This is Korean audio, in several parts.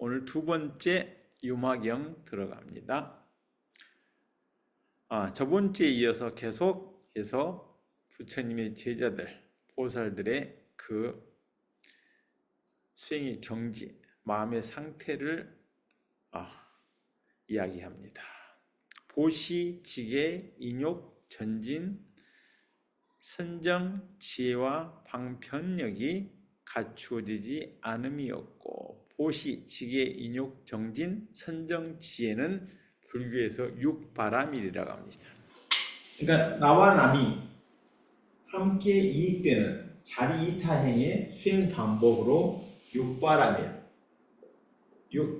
오늘 두 번째 유마경 들어갑니다. 저번 주에 이어서 계속해서 부처님의 제자들, 보살들의 그 수행의 경지, 마음의 상태를 이야기합니다. 보시, 지계, 인욕, 전진, 선정, 지혜와 방편력이 갖추어지지 않음이었고, 보시, 지계, 인욕, 정진, 선정, 지혜는 불교에서 육바라밀이라고 합니다. 그러니까 나와 남이 함께 이익되는 자리이타행의 수행 방법으로 육바라밀, 육바라밀,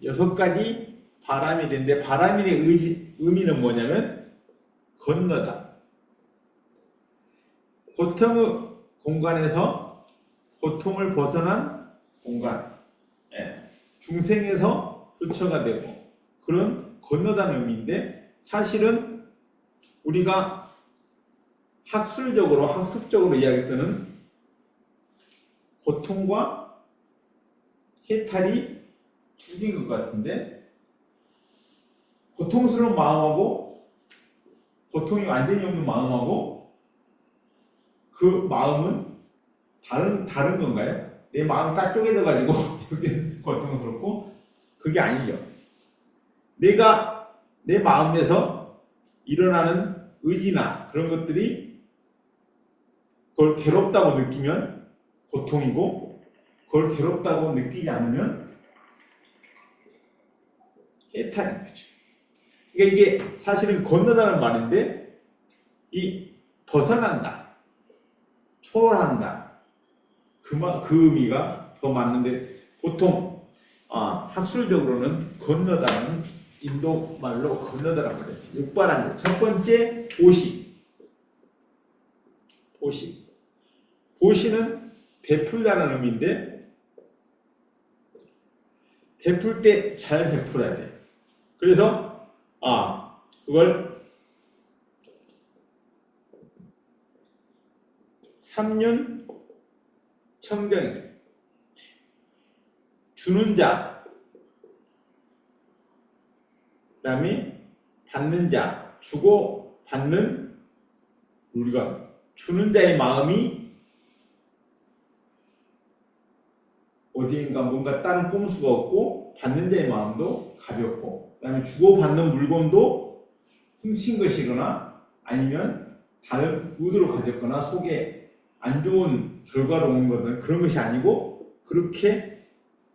6가지 바라밀인데, 바라밀의 의미는 뭐냐면 건너다. 고통의 공간에서 고통을 벗어난 공간, 중생에서 부처가 되고, 그런 건너다는 의미인데, 사실은 우리가 학습적으로 이야기했던 고통과 해탈이 두 개인 것 같은데, 고통스러운 마음하고 고통이 완전히 없는 마음하고 그 마음은 다른 건가요? 내 마음이 딱 쪼개져가지고 고통스럽고, 그게 아니죠. 내가 내 마음에서 일어나는 의지나 그런 것들이 그걸 괴롭다고 느끼면 고통이고, 그걸 괴롭다고 느끼지 않으면 해탈인 거죠. 그러니까 이게 사실은 건너다는 말인데, 이 벗어난다, 초월한다, 그 의미가 더 맞는데, 보통 학술적으로는 건너다는 인도 말로 건너다라고 그래요. 육바라밀. 첫 번째 보시. 보시는 베풀다는 의미인데, 베풀 때 잘 베풀어야 돼. 그래서 그걸 3륜 청정이, 주는 자, 그 다음에 받는 자, 주고 받는 물건. 주는 자의 마음이 어디인가 뭔가 다른 꼼수가 없고, 받는 자의 마음도 가볍고, 그 다음에 주고받는 물건도 훔친 것이거나 아니면 다른 의도로 가졌거나 속에 안 좋은 결과로 오는 거든, 그런 것이 아니고 그렇게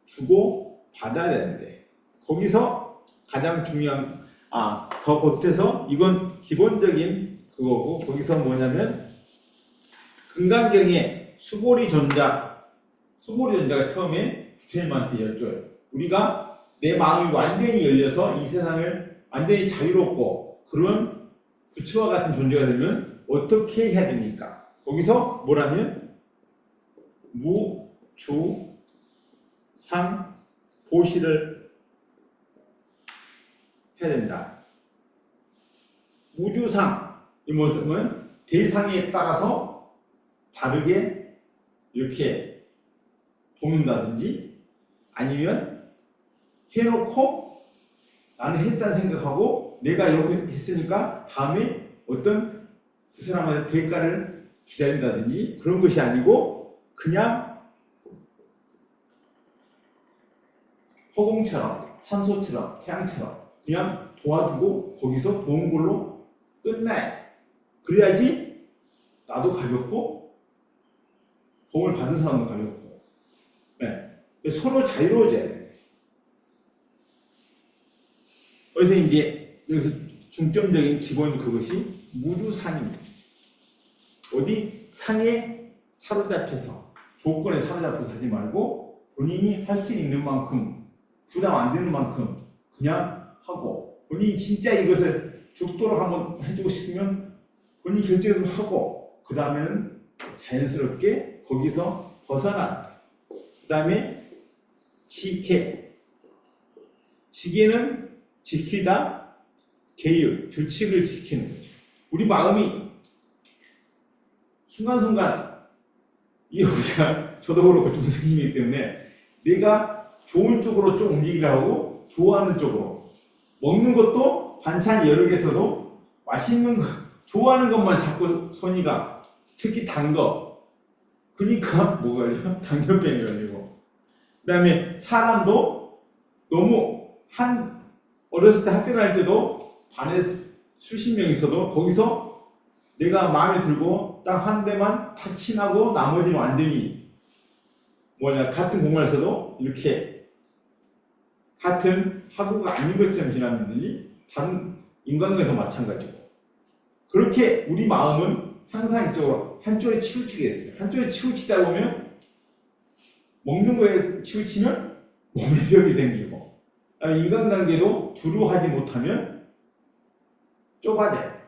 주고 받아야 되는데, 거기서 가장 중요한 더 보태서, 이건 기본적인 그거고, 거기서 뭐냐면 금강경에 수보리 전자가 처음에 부처님한테 여쭤요. 우리가 내 마음이 완전히 열려서 이 세상을 완전히 자유롭고 그런 부처와 같은 존재가 되면 어떻게 해야 됩니까? 거기서 뭐라면 무, 주, 상, 보시를 해야 된다. 무주상, 이 모습은 대상에 따라서 다르게 이렇게 돕는다든지, 아니면 해놓고 나는 했다 생각하고 내가 이렇게 했으니까 다음에 어떤 그 사람한테 대가를 기다린다든지, 그런 것이 아니고 그냥 허공처럼, 산소처럼, 태양처럼 그냥 도와주고 거기서 도운 걸로 끝나요. 그래야지 나도 가볍고 도움을 받은 사람도 가볍고, 서로 자유로워져야 돼요. 그래서 이제 여기서 중점적인 기본 그것이 무주상입니다. 어디 상에 사로잡혀서, 조건에 사로잡혀서 하지 말고 본인이 할 수 있는 만큼, 부담 안 되는 만큼 그냥 하고, 본인이 진짜 이것을 죽도록 한번 해주고 싶으면 본인이 결정해서 하고, 그 다음에는 자연스럽게 거기서 벗어나. 그 다음에 지계는 지키다, 계율, 규칙을 지키는 거죠. 우리 마음이 순간순간 이게 우리가 저도 그렇고 중생이기 때문에 내가 좋은 쪽으로 좀 움직이려 하고 좋아하는 쪽으로 먹는 것도 반찬 여러 개 써도 맛있는 거 좋아하는 것만 자꾸 손이 가. 특히 단 거. 그러니까 뭐 걸려? 당뇨병이 걸리고. 그 다음에 사람도 너무 어렸을 때 학교 다닐 때도 반에 수십 명 있어도 거기서 내가 마음에 들고 딱 한 대만 탁 친하고 나머지는 완전히 같은 공간에서도 이렇게 같은 학우가 아닌 것처럼 지나는 분들이 다른 인간관계에서 마찬가지고 그렇게 우리 마음은 항상 이쪽으로 한쪽에 치우치게 됐어요. 한쪽에 치우치다 보면 먹는 거에 치우치면 몸에 벽이 생기고 인간관계도 두루하지 못하면 좁아져요.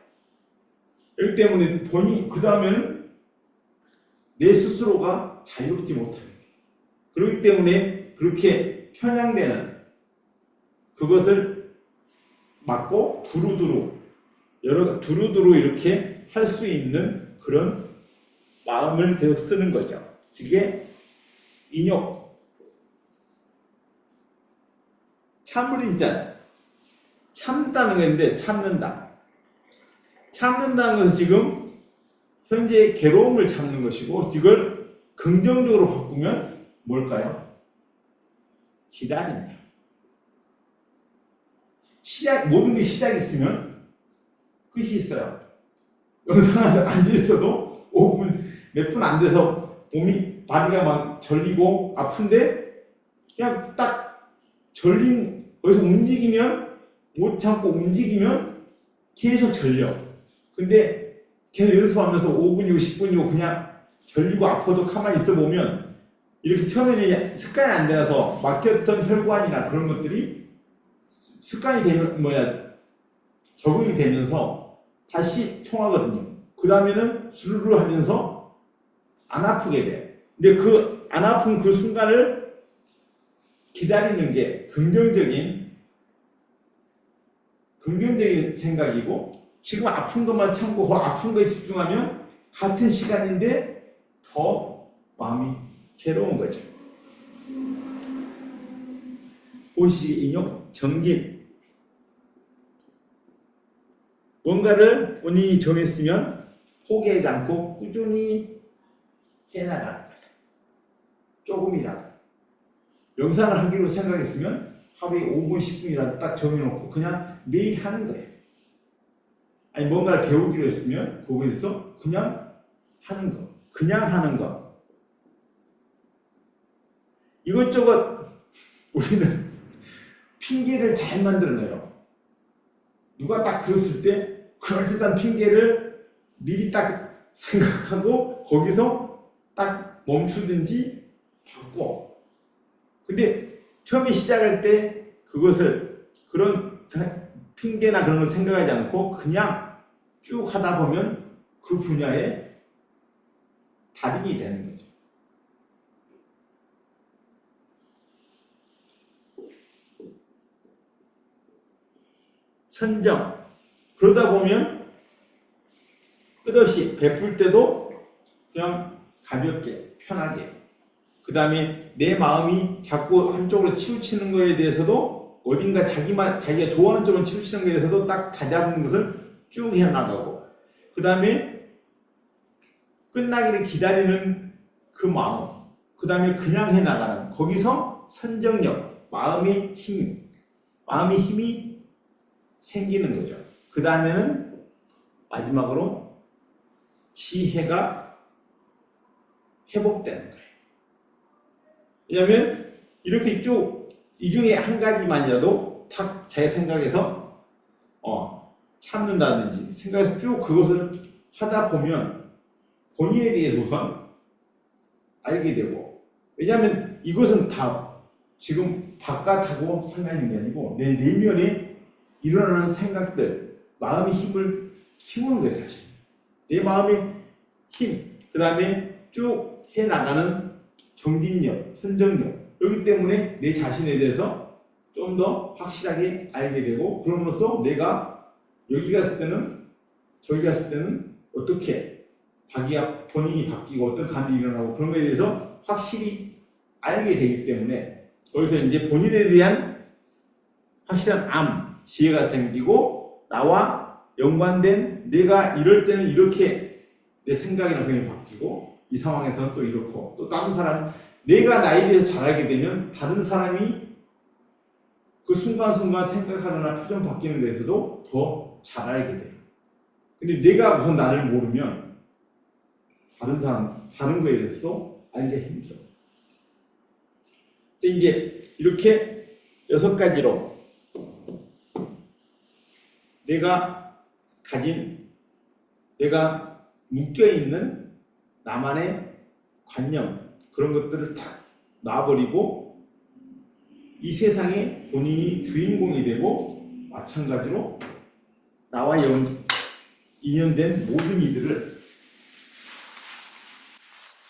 여기 때문에 그 다음에는 내 스스로가 자유롭지 못합니다. 그렇기 때문에 그렇게 편향되는 그것을 막고 두루두루 이렇게 할 수 있는 그런 마음을 계속 쓰는 거죠. 이게 인욕, 참을인자, 참다는 건데 참는다. 참는다는 것은 지금 현재 괴로움을 참는 것이고 이걸 긍정적으로 바꾸면 뭘까요? 기다린다. 모든 게 시작이 있으면 끝이 있어요. 영상에 앉아 있어도 5분, 몇 분 안 돼서 다리가 막 절리고 아픈데 그냥 딱 거기서 움직이면 못 참고 움직이면 계속 절려. 근데 계속 연습하면서 5분이고 10분이고 그냥 절리고 아파도 가만히 있어 보면 이렇게 처음에는 습관이 안 되어서 막혔던 혈관이나 그런 것들이 습관이 되면 적응이 되면서 다시 통하거든요. 그 다음에는 스르르 하면서 안 아프게 돼. 근데 그 안 아픈 그 순간을 기다리는 게 긍정적인 생각이고 지금 아픈 것만 참고 아픈 거에 집중하면 같은 시간인데 더 마음이 괴로운 거죠. 보시기 인욕 정진. 뭔가를 본인이 정했으면 포기하지 않고 꾸준히 해나가는 거죠. 조금이라도. 명상을 하기로 생각했으면 하루에 5분, 10분이라도 딱 정해놓고 그냥 매일 하는 거예요. 아니 뭔가를 배우기로 했으면 거기에 대해서 그냥 하는 거. 그냥 하는 거. 이것저것 우리는 핑계를 잘 만들어내요. 누가 딱 들었을 때 그럴듯한 핑계를 미리 딱 생각하고 거기서 딱 멈추든지 바꿔. 근데 처음에 시작할 때 그런 핑계나 그런 걸 생각하지 않고 그냥 쭉 하다 보면 그 분야에 달인이 되는 거죠. 선정. 그러다 보면 끝없이 베풀 때도 그냥 가볍게 편하게 그 다음에 내 마음이 자꾸 한쪽으로 치우치는 거에 대해서도 어딘가 자기가 좋아하는 쪽으로 치우치는 거에 대해서도 딱 다잡는 것을 쭉 해나가고 그 다음에 끝나기를 기다리는 그 마음 그 다음에 그냥 해나가는 거기서 선정력 마음의 힘이 생기는 거죠. 그 다음에는 마지막으로 지혜가 회복되는 거예요. 왜냐하면 이렇게 쭉 이 중에 한 가지만이라도 탁 자기 생각에서 참는다든지 생각해서 쭉 그것을 하다 보면 본인에 대해서 우선 알게 되고 왜냐하면 이것은 다 지금 바깥하고 상관있는 게 아니고 내 내면에 일어나는 생각들, 마음의 힘을 키우는 거예요, 사실. 내 마음의 힘, 그 다음에 쭉 해나가는 정진력, 선정력. 여기 때문에 내 자신에 대해서 좀 더 확실하게 알게 되고, 그럼으로써 내가 여기 갔을 때는, 저기 갔을 때는 어떻게 자기가 본인이 바뀌고 어떤 감정이 일어나고 그런 거에 대해서 확실히 알게 되기 때문에 거기서 이제 본인에 대한 확실한 지혜가 생기고 나와 연관된 내가 이럴 때는 이렇게 내 생각이나 그게 바뀌고 이 상황에서는 또 이렇고 또 다른 사람 내가 나에 대해서 잘 알게 되면 다른 사람이 그 순간순간 생각하거나 표정 바뀌는 데서도 더 잘 알게 돼요. 근데 내가 우선 나를 모르면 다른 사람, 다른 거에 대해서 알기가 힘들어. 이제 이렇게 6가지로 내가 가진, 내가 묶여있는 나만의 관념, 그런 것들을 다 놔버리고 이 세상에 본인이 주인공이 되고 마찬가지로 나와 인연된 모든 이들을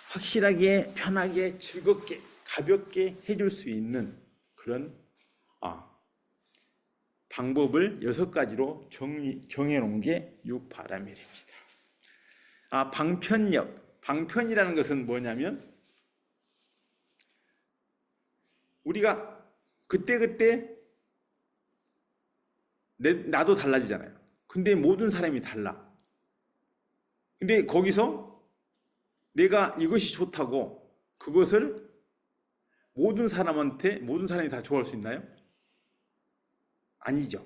확실하게, 편하게, 즐겁게, 가볍게 해줄 수 있는 그런 방법을 6가지로 정해놓은 게 육바라밀입니다. 방편력. 방편이라는 것은 뭐냐면 우리가 그때그때 나도 달라지잖아요. 근데 모든 사람이 달라. 근데 거기서 내가 이것이 좋다고 그것을 모든 사람이 다 좋아할 수 있나요? 아니죠.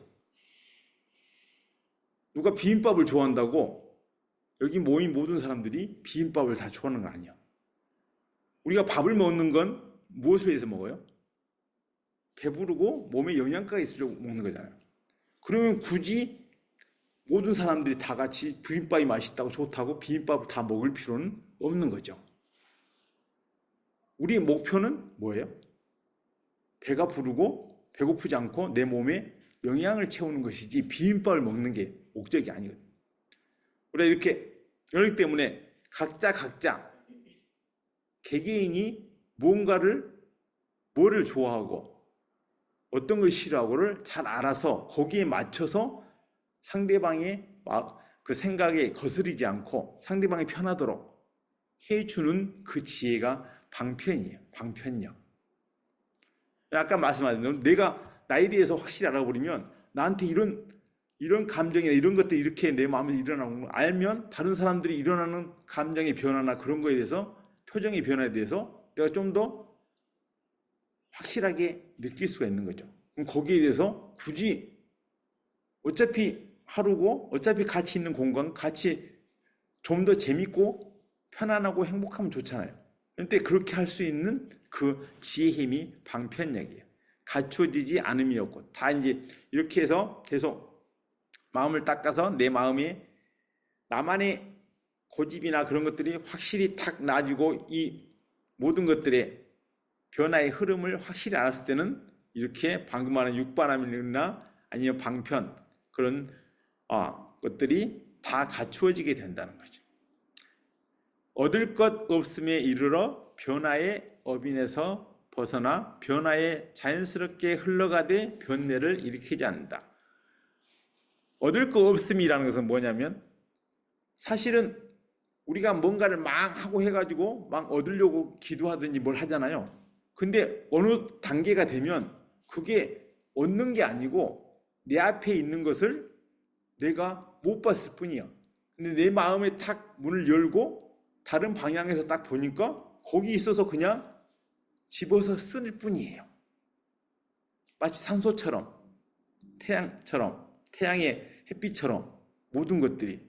누가 비빔밥을 좋아한다고 여기 모인 모든 사람들이 비빔밥을 다 좋아하는 거 아니야. 우리가 밥을 먹는 건 무엇을 위해서 먹어요? 배부르고 몸에 영양가가 있으려고 먹는 거잖아요. 그러면 굳이 모든 사람들이 다 같이 비빔밥이 맛있다고 좋다고 비빔밥을 다 먹을 필요는 없는 거죠. 우리의 목표는 뭐예요? 배가 부르고 배고프지 않고 내 몸에 영양을 채우는 것이지 비빔밥을 먹는 게 목적이 아니거든요. 우리가 이렇게 그렇기 때문에 각자 개개인이 뭐를 좋아하고 어떤 걸 싫어하고를 잘 알아서 거기에 맞춰서 상대방의 그 생각에 거스르지 않고 상대방이 편하도록 해주는 그 지혜가 방편이에요. 방편력. 아까 말씀하신 대로 내가 나에 대해서 확실히 알아버리면 나한테 이런 감정이나 이런 것들이 이렇게 내 마음에 일어나는 걸 알면 다른 사람들이 일어나는 감정의 변화나 그런 거에 대해서 표정의 변화에 대해서 내가 좀 더 확실하게 느낄 수가 있는 거죠. 그럼 거기에 대해서 굳이 어차피 하루고 어차피 같이 있는 공간 같이 좀 더 재밌고 편안하고 행복하면 좋잖아요. 그런데 그렇게 할 수 있는 그 지혜의 힘이 방편력이에요. 갖춰지지 않음이었고 다 이제 이렇게 해서 계속 마음을 닦아서 내 마음에 나만의 고집이나 그런 것들이 확실히 탁 나아지고 이 모든 것들의 변화의 흐름을 확실히 알았을 때는 이렇게 방금 말한 육바라밀이나 아니면 방편 그런 것들이 다 갖추어지게 된다는 거죠. 얻을 것 없음에 이르러 변화의 업인에서 벗어나 변화에 자연스럽게 흘러가되 변례를 일으키지 않는다. 얻을 것 없음이라는 것은 뭐냐면 사실은 우리가 뭔가를 막 하고 해가지고 막 얻으려고 기도하든지 뭘 하잖아요. 근데 어느 단계가 되면 그게 얻는 게 아니고 내 앞에 있는 것을 내가 못 봤을 뿐이야. 근데 내 마음에 탁 문을 열고 다른 방향에서 딱 보니까 거기 있어서 그냥 집어서 쓸 뿐이에요. 마치 산소처럼 태양처럼 태양의 햇빛처럼 모든 것들이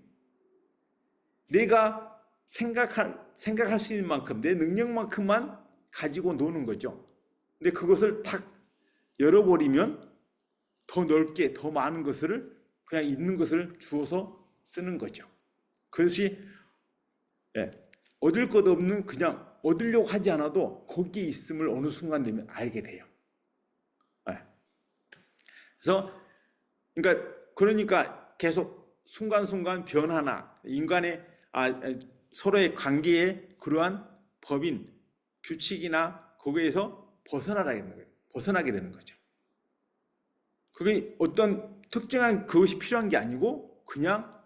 내가 생각할 수 있는 만큼 내 능력만큼만 가지고 노는 거죠. 근데 그것을 탁 열어버리면 더 넓게 더 많은 것을 그냥 있는 것을 주어서 쓰는 거죠. 그것이 얻을 것 없는 그냥 얻으려고 하지 않아도 거기에 있음을 어느 순간 되면 알게 돼요. 그래서 그러니까 계속 순간순간 변화나 인간의 서로의 관계에 그러한 법인 규칙이나 거기에서 벗어나게 되는 거죠. 그게 어떤 특정한 그것이 필요한 게 아니고 그냥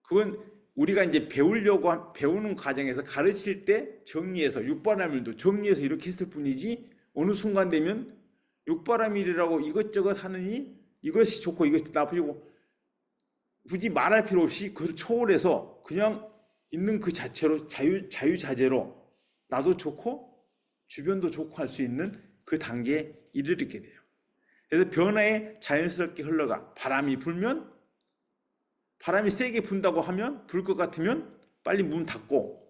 그건 우리가 이제 배우는 과정에서 가르칠 때 정리해서 육바라밀도 정리해서 이렇게 했을 뿐이지 어느 순간 되면 육바라밀이라고 이것저것 하느니 이것이 좋고 이것이 나쁘고 굳이 말할 필요 없이 그걸 초월해서 그냥 있는 그 자체로 자유자재로 나도 좋고 주변도 좋고 할 수 있는 그 단계에 이르게 돼요. 그래서 변화에 자연스럽게 흘러가. 바람이 불면 바람이 세게 분다고 하면 불 것 같으면 빨리 문 닫고,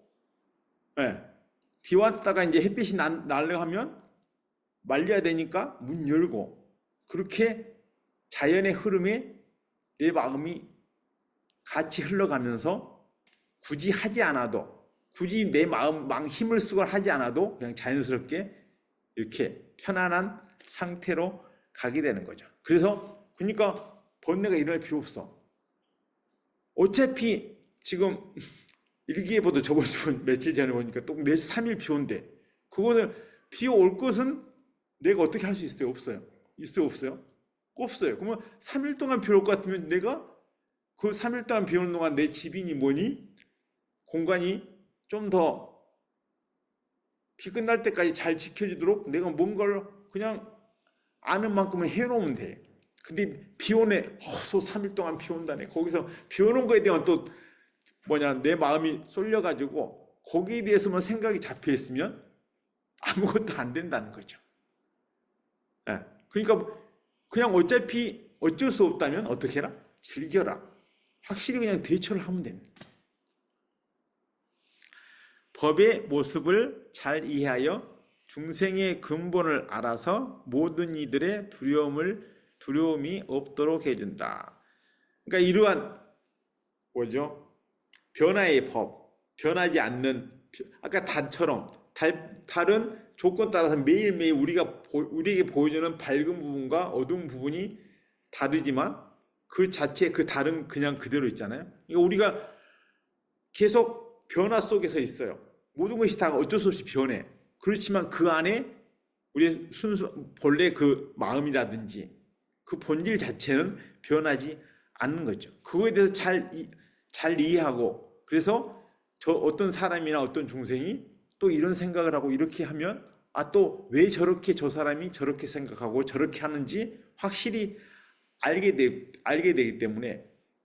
예. 비 왔다가 이제 햇빛이 날려 하면 말려야 되니까 문 열고, 그렇게 자연의 흐름에 내 마음이 같이 흘러가면서 굳이 하지 않아도, 굳이 내 마음 힘을 쓰고 하지 않아도 그냥 자연스럽게 이렇게 편안한 상태로 가게 되는 거죠. 그래서 그러니까 번뇌가 일어날 필요 없어. 어차피 지금 일기예보도 저번 며칠 전에 보니까 또 3일 비 온대. 그거는 비 올 것은 내가 어떻게 할 수 있어요? 없어요. 있어요? 없어요? 없어요. 그러면 3일 동안 비 올 것 같으면 내가 그 3일 동안 비 오는 동안 내 집이니 뭐니 공간이 좀 더 비 끝날 때까지 잘 지켜지도록 내가 뭔가를 그냥 아는 만큼은 해놓으면 돼. 근데 비 오네. 또 3일 동안 비 온다네. 거기서 비 오는 거에 대한 또 내 마음이 쏠려가지고 거기에 대해서만 생각이 잡혀 있으면 아무것도 안 된다는 거죠. 예. 그러니까 그냥 어차피 어쩔 수 없다면 어떻게 해라? 즐겨라. 확실히 그냥 대처를 하면 됩니다. 법의 모습을 잘 이해하여 중생의 근본을 알아서 모든 이들의 두려움이 없도록 해준다. 그러니까 이러한 변화의 법, 변하지 않는, 아까 달은 조건 따라서 매일매일 우리에게 보여주는 밝은 부분과 어두운 부분이 다르지만 그 자체 그 달은 그냥 그대로 있잖아요. 그러니까 우리가 계속 변화 속에서 있어요. 모든 것이 다 어쩔 수 없이 변해. 그렇지만 그 안에 우리의 본래 그 마음이라든지 그 본질 자체는 변하지 않는 거죠. 그거에 대해서 잘 이해하고, 그래서 어떤 사람이나 어떤 중생이 또 이런 생각을 하고 이렇게 하면 또 왜 저렇게 저 사람이 저렇게 생각하고 저렇게 하는지 확실히 알게 되기 때문에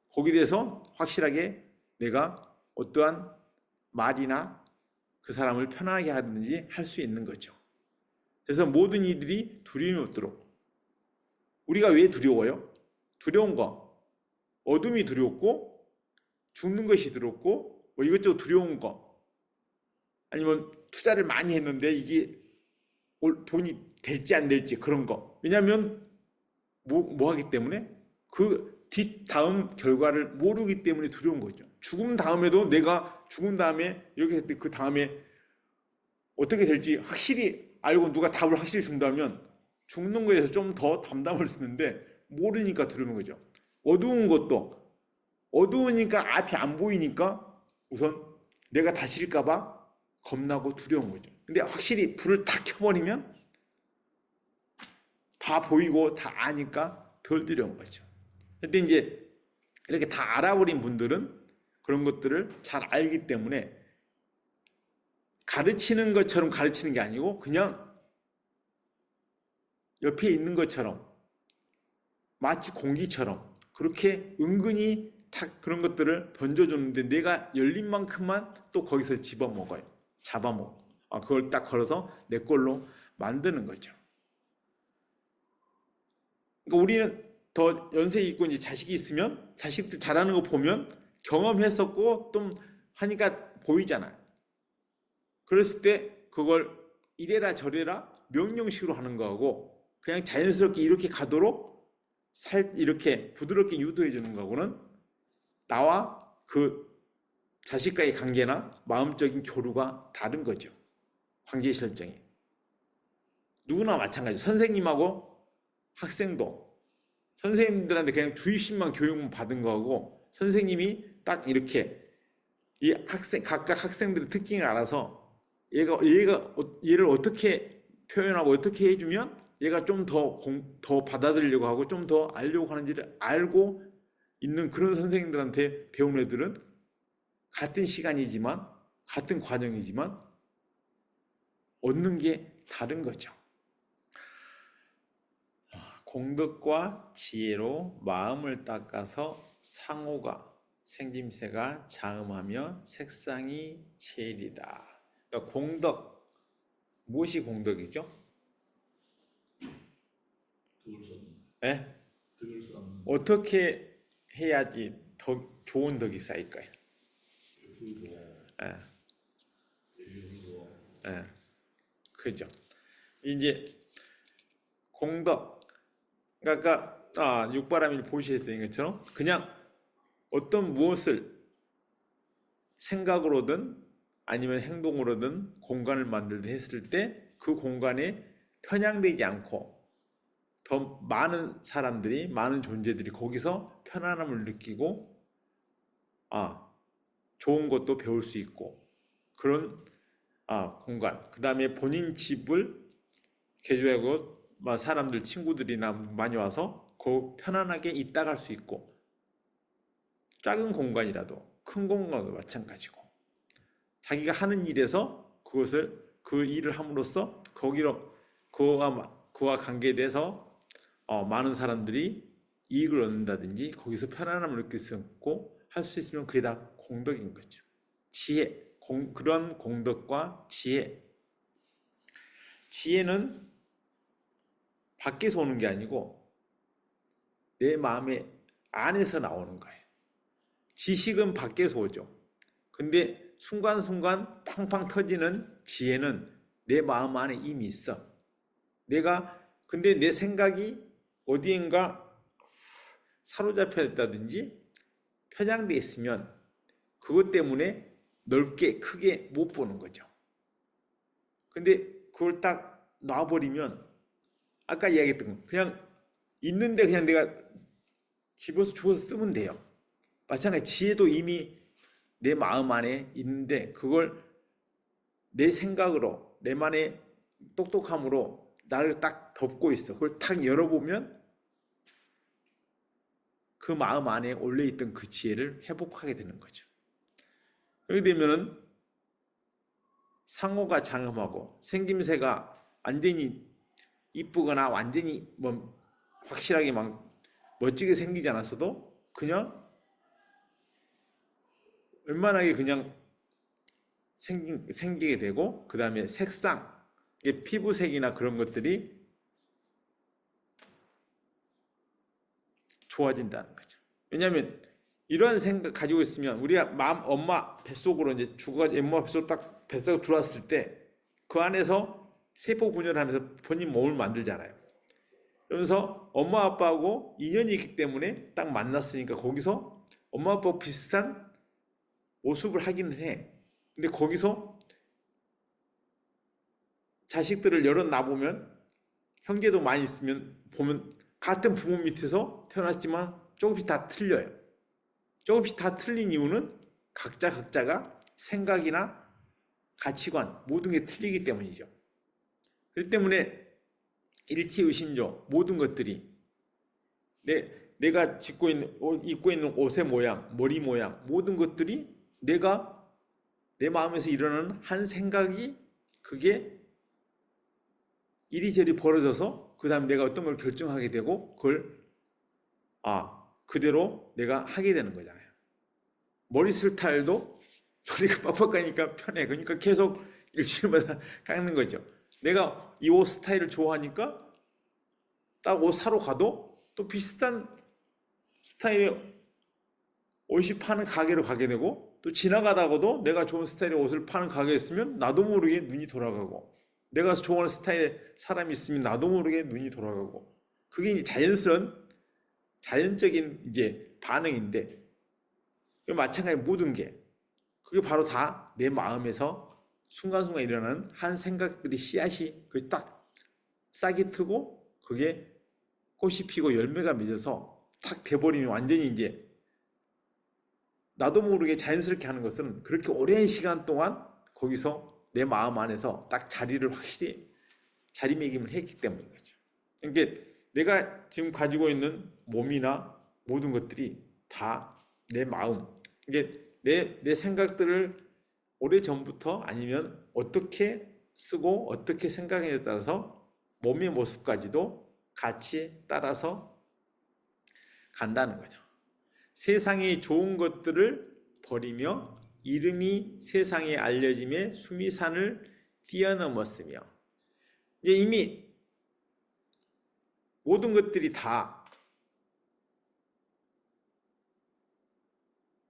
거기에 대해서 확실하게 내가 어떠한 말이나 그 사람을 편안하게 하든지 할 수 있는 거죠. 그래서 모든 이들이 두려움이 없도록. 우리가 왜 두려워요? 두려운 거. 어둠이 두렵고 죽는 것이 두렵고 이것저것 두려운 거. 아니면 투자를 많이 했는데 이게 돈이 될지 안 될지 그런 거. 왜냐하면 뭐 하기 때문에 그 다음 결과를 모르기 때문에 두려운 거죠. 죽음 다음에도 내가 죽은 다음에 이렇게 했을 때 그 다음에 어떻게 될지 확실히 알고 누가 답을 확실히 준다면 죽는 거에서 좀 더 담담할 수 있는데 모르니까 두려운 거죠. 어두운 것도 어두우니까 앞이 안 보이니까 우선 내가 다칠까 봐 겁나고 두려운 거죠. 근데 확실히 불을 탁 켜버리면 다 보이고 다 아니까 덜 두려운 거죠. 근데 이제 이렇게 다 알아버린 분들은 그런 것들을 잘 알기 때문에 가르치는 것처럼 가르치는 게 아니고 그냥 옆에 있는 것처럼 마치 공기처럼 그렇게 은근히 탁 그런 것들을 던져주는데 내가 열린 만큼만 또 거기서 집어먹어요. 잡아먹어. 그걸 딱 걸어서 내 걸로 만드는 거죠. 그러니까 우리는 더 연세 있고 이제 자식이 있으면 자식들 잘하는 거 보면 경험했었고 좀 하니까 보이잖아요. 그랬을 때 그걸 이래라 저래라 명령식으로 하는 거하고 그냥 자연스럽게 이렇게 가도록 이렇게 부드럽게 유도해 주는 거하고는 나와 그 자식과의 관계나 마음적인 교류가 다른 거죠. 관계 설정이. 누구나 마찬가지죠. 선생님하고 학생도 선생님들한테 그냥 주입식만 교육만 받은 거하고 선생님이 딱 이렇게 각각 학생들의 특징을 알아서 얘를 어떻게 표현하고 어떻게 해주면 얘가 좀 더 받아들이려고 하고 좀 더 알려고 하는지를 알고 있는 그런 선생님들한테 배운 애들은 같은 시간이지만 같은 과정이지만 얻는 게 다른 거죠. 공덕과 지혜로 마음을 닦아서 상호가 생김새가 장음하며 색상이 제일이다. 그러니까 공덕, 무엇이 공덕이죠? 네? 어떻게 해야지 더 좋은 덕이 쌓일까요? 네. 네. 그죠. 이제 공덕, 그러니까 육바라밀 보시했던 것처럼 그냥 어떤 무엇을 생각으로든 아니면 행동으로든 공간을 만들든 했을 때 그 공간에 편향되지 않고 더 많은 사람들이, 많은 존재들이 거기서 편안함을 느끼고 좋은 것도 배울 수 있고 그런 공간. 그 다음에 본인 집을 개조하고 사람들, 친구들이나 많이 와서 그 편안하게 있다 갈 수 있고, 작은 공간이라도 큰 공간도 마찬가지고, 자기가 하는 일에서 그 일을 함으로써 거기로 그와 관계돼서 많은 사람들이 이익을 얻는다든지 거기서 편안함을 느낄 수 있고 할 수 있으면 그게 다 공덕인 거죠. 지혜, 그런 공덕과 지혜. 지혜는 밖에서 오는 게 아니고 내 마음의 안에서 나오는 거예요. 지식은 밖에서 오죠. 근데 순간순간 팡팡 터지는 지혜는 내 마음 안에 이미 있어. 근데 내 생각이 어디엔가 사로잡혀 있다든지 편향되어 있으면 그것 때문에 넓게 크게 못 보는 거죠. 근데 그걸 딱 놔버리면 아까 이야기했던 거 그냥 있는데 그냥 내가 집어서 주워서 쓰면 돼요. 마찬가지 지혜도 이미 내 마음 안에 있는데 그걸 내 생각으로 내만의 똑똑함으로 나를 딱 덮고 있어. 그걸 딱 열어보면 그 마음 안에 올려있던 그 지혜를 회복하게 되는 거죠. 그렇게 되면은 상호가 장엄하고 생김새가 완전히 이쁘거나 완전히 확실하게 멋지게 생기지 않았어도 그냥 웬만하게 그냥 생기게 되고, 그 다음에 색상, 피부색이나 그런 것들이 좋아진다는 거죠. 왜냐하면 이런 생각 가지고 있으면 우리가 엄마 뱃속으로 이제 엄마 뱃속으로 딱 뱃속으로 들어왔을 때 그 안에서 세포 분열을 하면서 본인 몸을 만들잖아요. 그러면서 엄마 아빠하고 인연이 있기 때문에 딱 만났으니까 거기서 엄마 아빠하고 비슷한 모습을 하기는 해. 근데 거기서 자식들을 여럿 놔보면 형제도 많이 있으면 보면 같은 부모 밑에서 태어났지만 조금씩 다 틀려요. 조금씩 다 틀린 이유는 각자가 생각이나 가치관 모든 게 틀리기 때문이죠. 그렇기 때문에 일치의심조 모든 것들이 내가 입고 있는 옷의 모양, 머리 모양 모든 것들이 내가 내 마음에서 일어나는 한 생각이 그게 이리저리 벌어져서 그 다음에 내가 어떤 걸 결정하게 되고 그걸 그대로 내가 하게 되는 거잖아요. 머리 스타일도 머리가 빡빡하니까 편해. 그러니까 계속 일주일마다 깎는 거죠. 내가 이 옷 스타일을 좋아하니까 딱 옷 사러 가도 또 비슷한 스타일의 옷이 파는 가게로 가게 되고, 또 지나가다가도 내가 좋은 스타일의 옷을 파는 가게에 있으면 나도 모르게 눈이 돌아가고, 내가 좋아하는 스타일의 사람이 있으면 나도 모르게 눈이 돌아가고, 그게 이제 자연적인 이제 반응인데, 마찬가지 모든 게 그게 바로 다 내 마음에서 순간순간 일어나는 한 생각들이 씨앗이 딱 싹이 트고 그게 꽃이 피고 열매가 맺어서 탁 돼버리면 완전히 이제 나도 모르게 자연스럽게 하는 것은 그렇게 오랜 시간 동안 거기서 내 마음 안에서 딱 자리를 확실히 자리매김을 했기 때문인 거죠. 그러니까 내가 지금 가지고 있는 몸이나 모든 것들이 다 내 마음, 이게 내 생각들을 오래전부터 아니면 어떻게 쓰고 어떻게 생각하냐에 따라서 몸의 모습까지도 같이 따라서 간다는 거죠. 세상에 좋은 것들을 버리며 이름이 세상에 알려짐에 수미산을 뛰어넘었으며, 이미 모든 것들이 다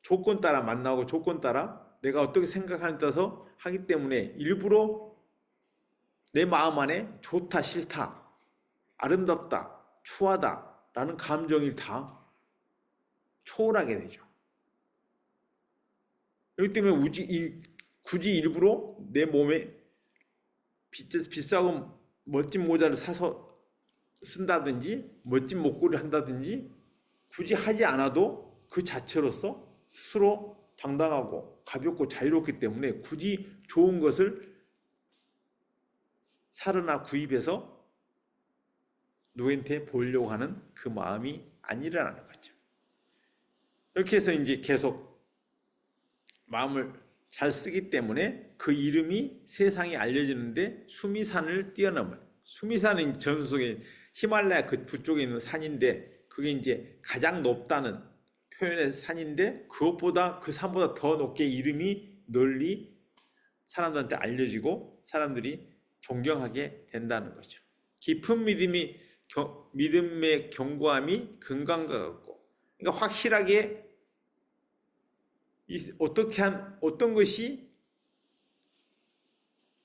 조건 따라 만나고 조건 따라 내가 어떻게 생각하느냐에 따라서 하기 때문에 일부러 내 마음 안에 좋다, 싫다, 아름답다, 추하다 라는 감정이 다 초월하게 되죠. 그렇기 때문에 굳이 일부러 내 몸에 비싸고 멋진 모자를 사서 쓴다든지 멋진 목걸이를 한다든지 굳이 하지 않아도 그 자체로서 스스로 당당하고 가볍고 자유롭기 때문에 굳이 좋은 것을 사거나 구입해서 누구한테 보이려고 하는 그 마음이 안 일어나는 거죠. 이렇게 해서 이제 계속 마음을 잘 쓰기 때문에 그 이름이 세상에 알려지는데 수미산을 뛰어넘은, 수미산은 전설 속에 히말라야 그 북쪽에 있는 산인데 그게 이제 가장 높다는 표현의 산인데 그것보다 그 산보다 더 높게 이름이 널리 사람들한테 알려지고 사람들이 존경하게 된다는 거죠. 깊은 믿음의 견고함이 근간과 같고, 그러니까 확실하게 어떤 것이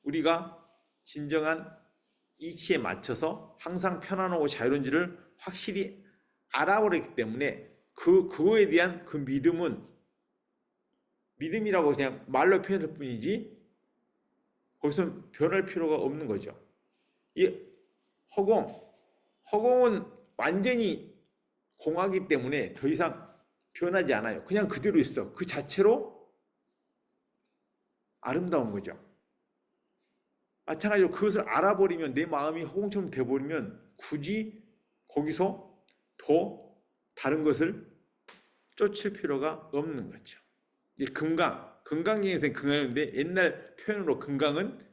우리가 진정한 이치에 맞춰서 항상 편안하고 자유로운지를 확실히 알아버렸기 때문에 그거에 대한 그 믿음이라고 그냥 말로 표현할 뿐이지 거기서 변할 필요가 없는 거죠. 이 허공은 완전히 공하기 때문에 더 이상 변하지 않아요. 그냥 그대로 있어. 그 자체로 아름다운 거죠. 마찬가지로 그것을 알아버리면 내 마음이 허공처럼 돼버리면 굳이 거기서 더 다른 것을 쫓을 필요가 없는 거죠. 금강경에서는 금강인데 옛날 표현으로 금강은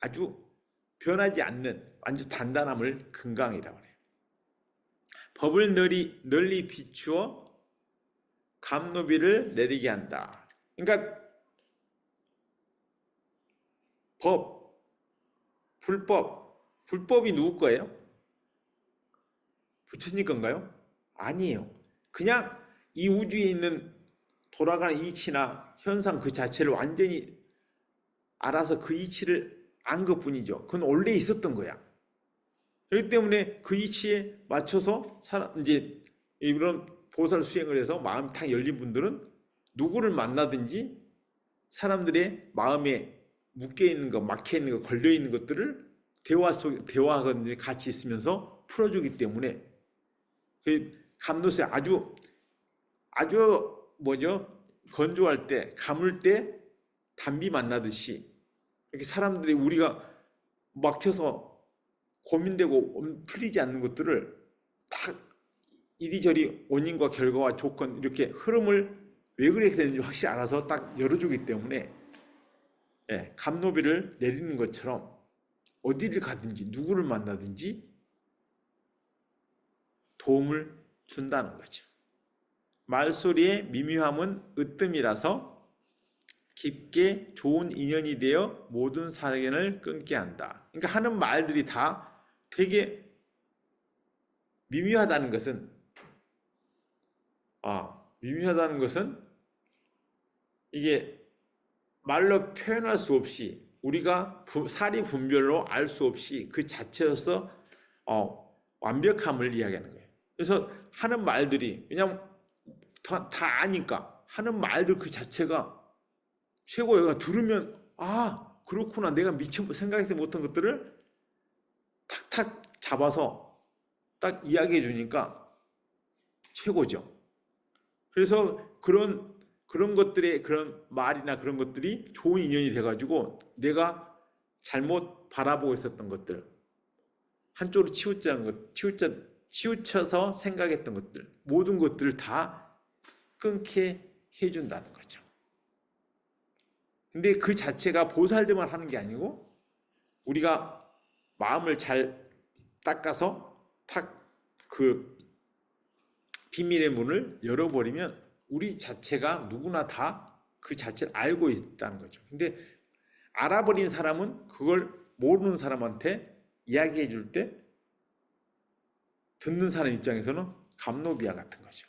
아주 변하지 않는 완전 단단함을 금강이라고 해요. 법을 널리 비추어 감노비를 내리게 한다. 그러니까 불법이 누구 거예요? 부처님 건가요? 아니에요. 그냥 이 우주에 있는 돌아가는 이치나 현상 그 자체를 완전히 알아서 그 이치를 안 것뿐이죠. 그건 원래 있었던 거야. 그렇기 때문에 그 이치에 맞춰서 이제 이런 보살 수행을 해서 마음이 탁 열린 분들은 누구를 만나든지 사람들의 마음에 묶여있는 것, 막혀있는 것, 걸려있는 것들을 대화하거든요. 같이 있으면서 풀어주기 때문에 그 감노세 아주 건조할 때, 가물 때 담비 만나듯이 이렇게 사람들이 우리가 막혀서 고민되고 풀리지 않는 것들을 딱 이리저리 원인과 결과와 조건 이렇게 흐름을 왜 그렇게 되는지 확실히 알아서 딱 열어주기 때문에 감노비를 내리는 것처럼 어디를 가든지 누구를 만나든지 도움을 준다는 거죠. 말소리의 미묘함은 으뜸이라서 깊게 좋은 인연이 되어 모든 사견을 끊게 한다. 그러니까 하는 말들이 다 되게 미묘하다는 것은 이게 말로 표현할 수 없이 우리가 사리 분별로 알 수 없이 그 자체로서 완벽함을 이야기하는 거예요. 그래서 하는 말들이 왜냐하면 다 아니까 하는 말들 그 자체가 최고예요. 들으면 그렇구나 내가 미처 생각하지 못한 것들을 탁탁 잡아서 딱 이야기해 주니까 최고죠. 그래서 그런 것들의 그런 말이나 그런 것들이 좋은 인연이 돼가지고 내가 잘못 바라보고 있었던 것들 한쪽으로 치우쳐서 생각했던 것들 모든 것들을 다 끊게 해준다는 거죠. 근데 그 자체가 보살들만 하는 게 아니고 우리가 마음을 잘 닦아서 탁 그 비밀의 문을 열어버리면 우리 자체가 누구나 다 그 자체를 알고 있다는 거죠. 근데 알아버린 사람은 그걸 모르는 사람한테 이야기해 줄 때 듣는 사람 입장에서는 감노비아 같은 거죠.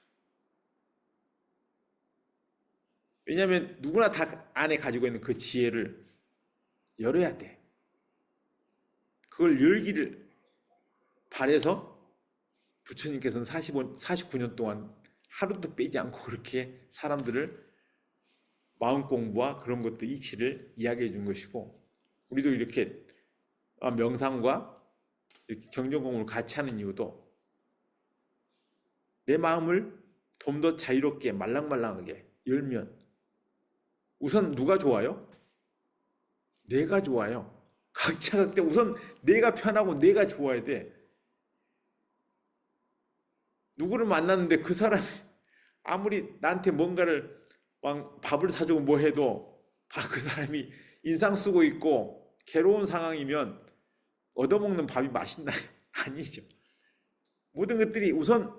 왜냐하면 누구나 다 안에 가지고 있는 그 지혜를 열어야 돼. 그걸 열기를 바래서 부처님께서는 49년 동안 하루도 빼지 않고 그렇게 사람들을 마음 공부와 그런 것들 이치를 이야기해 준 것이고, 우리도 이렇게 명상과 이렇게 경전 공부를 같이 하는 이유도 내 마음을 좀 더 자유롭게 말랑말랑하게 열면 우선 누가 좋아요? 내가 좋아요. 각자 각자 우선 내가 편하고 내가 좋아야 돼. 누구를 만났는데 그 사람이 아무리 나한테 뭔가를 막 밥을 사주고 뭐 해도 그 사람이 인상 쓰고 있고 괴로운 상황이면 얻어먹는 밥이 맛있나? 아니죠. 모든 것들이 우선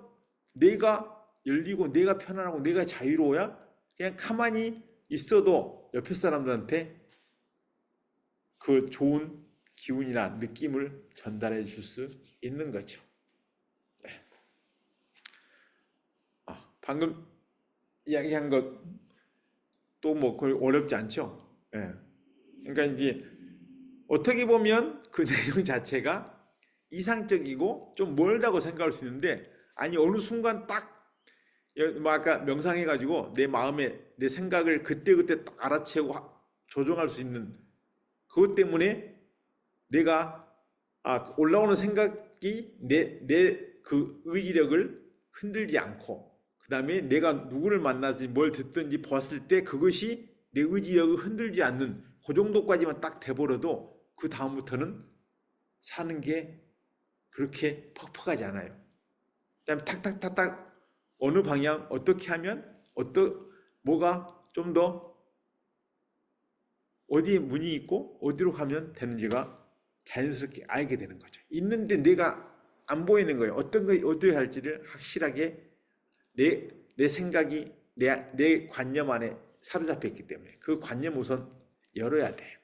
내가 열리고 내가 편안하고 내가 자유로워야 그냥 가만히 있어도 옆에 사람들한테 그 좋은 기운이나 느낌을 전달해 줄 수 있는 거죠. 네. 방금 이야기한 것 또 뭐 거의 어렵지 않죠. 네. 그러니까 이제 어떻게 보면 그 내용 자체가 이상적이고 좀 멀다고 생각할 수 있는데, 아니 어느 순간 딱 뭐 아까 명상해가지고 내 마음에 내 생각을 그때그때 딱 알아채고 조정할 수 있는 그것 때문에 내가 올라오는 생각이 내 그 의지력을 흔들지 않고, 그 다음에 내가 누구를 만나든지 뭘 듣든지 보았을 때 그것이 내 의지력을 흔들지 않는 그 정도까지만 딱 돼버려도 그 다음부터는 사는 게 그렇게 퍽퍽하지 않아요. 그다음에 탁탁탁탁 어느 방향 어떻게 하면 뭐가 좀 더 어디에 문이 있고 어디로 가면 되는지가 자연스럽게 알게 되는 거죠. 있는데 내가 안 보이는 거예요. 어떤 거 어디에 할지를 확실하게 내 생각이 내 관념 안에 사로잡혀 있기 때문에 그 관념 우선 열어야 돼요.